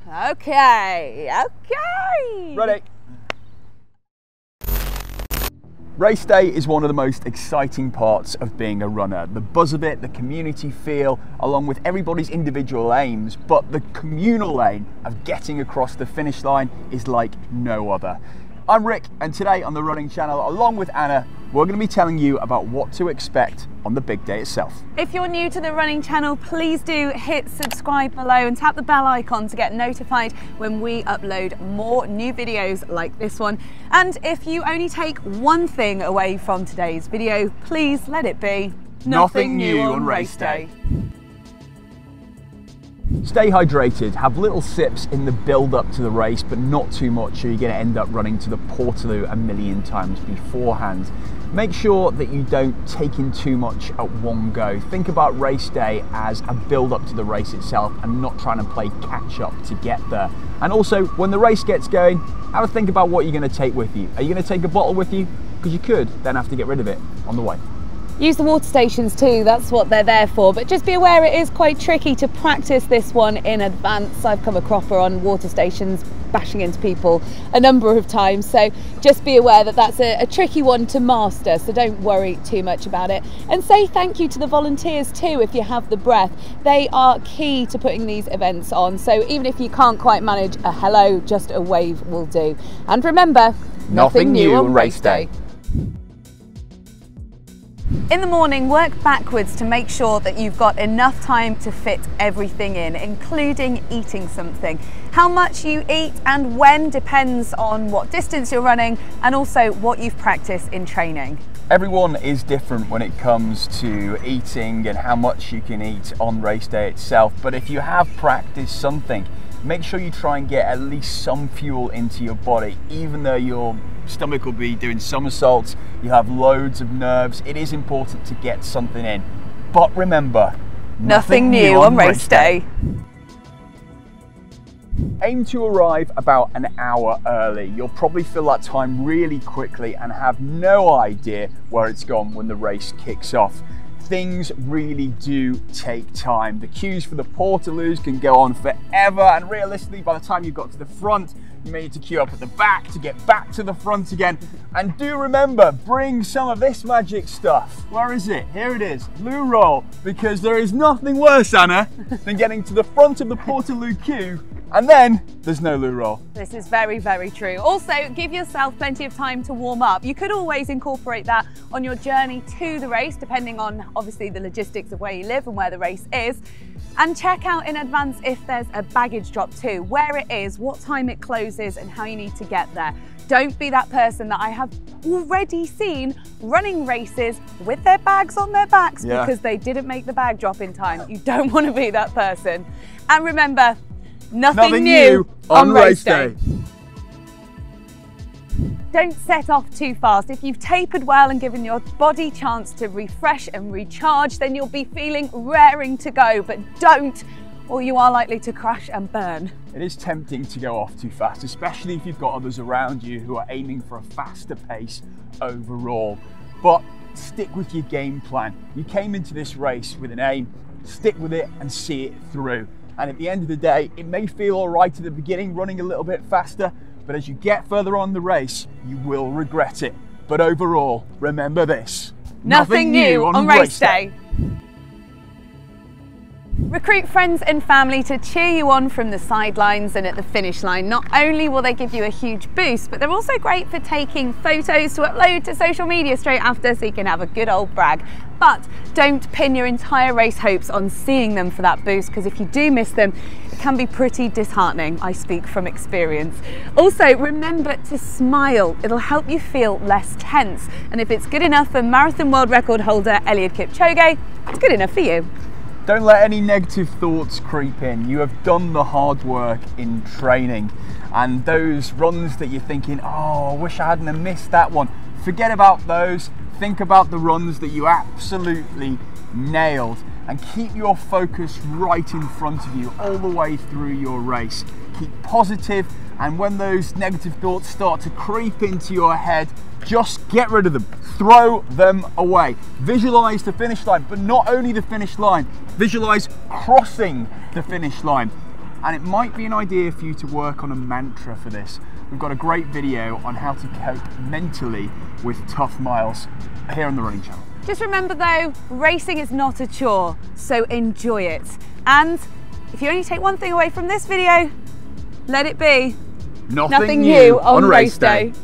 Okay. Ready. Race day is one of the most exciting parts of being a runner. The buzz of it, the community feel, along with everybody's individual aims, but the communal aim of getting across the finish line is like no other. I'm Rick, and today on the Running Channel, along with Anna, we're going to be telling you about what to expect on the big day itself. If you're new to the Running Channel, please do hit subscribe below and tap the bell icon to get notified when we upload more new videos like this one. And if you only take one thing away from today's video, please let it be nothing new on race day. Stay hydrated, have little sips in the build up to the race, but not too much or you're going to end up running to the Portaloo a million times beforehand. Make sure that you don't take in too much at one go. Think about race day as a build up to the race itself and not trying to play catch up to get there. And also, when the race gets going, have a think about what you're going to take with you. Are you going to take a bottle with you? Because you could then have to get rid of it on the way. Use the water stations too, that's what they're there for, but just be aware it is quite tricky to practice this one in advance. I've come a cropper on water stations bashing into people a number of times, so just be aware that that's a tricky one to master, so don't worry too much about it. And say thank you to the volunteers too if you have the breath. They are key to putting these events on, so even if you can't quite manage a hello, just a wave will do. And remember, nothing new on race day. In the morning, work backwards to make sure that you've got enough time to fit everything in, including eating something. How much you eat and when depends on what distance you're running and also what you've practiced in training. Everyone is different when it comes to eating and how much you can eat on race day itself, but if you have practiced something, make sure you try and get at least some fuel into your body. Even though your stomach will be doing somersaults, you have loads of nerves, it is important to get something in. But remember, nothing new on race day. Aim to arrive about an hour early. You'll probably fill that time really quickly and have no idea where it's gone when the race kicks off. Things really do take time. The queues for the Portaloos can go on forever, and realistically by the time you've got to the front, you may need to queue up at the back to get back to the front again. And do remember, bring some of this magic stuff. Where is it? Here it is, loo roll, because there is nothing worse, Anna, than getting to the front of the Portaloo queue and then there's no loo roll. This is very, very true. Also, give yourself plenty of time to warm up. You could always incorporate that on your journey to the race, depending on obviously the logistics of where you live and where the race is. And check out in advance if there's a baggage drop too, where it is, what time it closes and how you need to get there. Don't be that person that I have already seen running races with their bags on their backs because they didn't make the bag drop in time. You don't want to be that person. And remember, nothing new on race day. Don't set off too fast. If you've tapered well and given your body a chance to refresh and recharge, then you'll be feeling raring to go, but don't, or you are likely to crash and burn. It is tempting to go off too fast, especially if you've got others around you who are aiming for a faster pace overall. But stick with your game plan. You came into this race with an aim, stick with it and see it through. And at the end of the day, it may feel all right at the beginning, running a little bit faster, but as you get further on the race, you will regret it. But overall, remember this. Nothing new on race day. Recruit friends and family to cheer you on from the sidelines and at the finish line. Not only will they give you a huge boost, but they're also great for taking photos to upload to social media straight after so you can have a good old brag. But don't pin your entire race hopes on seeing them for that boost, because if you do miss them, it can be pretty disheartening. I speak from experience. Also, remember to smile. It'll help you feel less tense. And if it's good enough for marathon world record holder Eliud Kipchoge, it's good enough for you. Don't let any negative thoughts creep in. You have done the hard work in training, and those runs that you're thinking, oh, I wish I hadn't have missed that one, forget about those. Think about the runs that you absolutely nailed and keep your focus right in front of you all the way through your race. Keep positive, and when those negative thoughts start to creep into your head, just get rid of them, throw them away. Visualize the finish line, but not only the finish line, visualize crossing the finish line. And it might be an idea for you to work on a mantra for this. We've got a great video on how to cope mentally with tough miles here on the Running Channel. Just remember though, racing is not a chore, so enjoy it. And if you only take one thing away from this video, let it be nothing new on race day.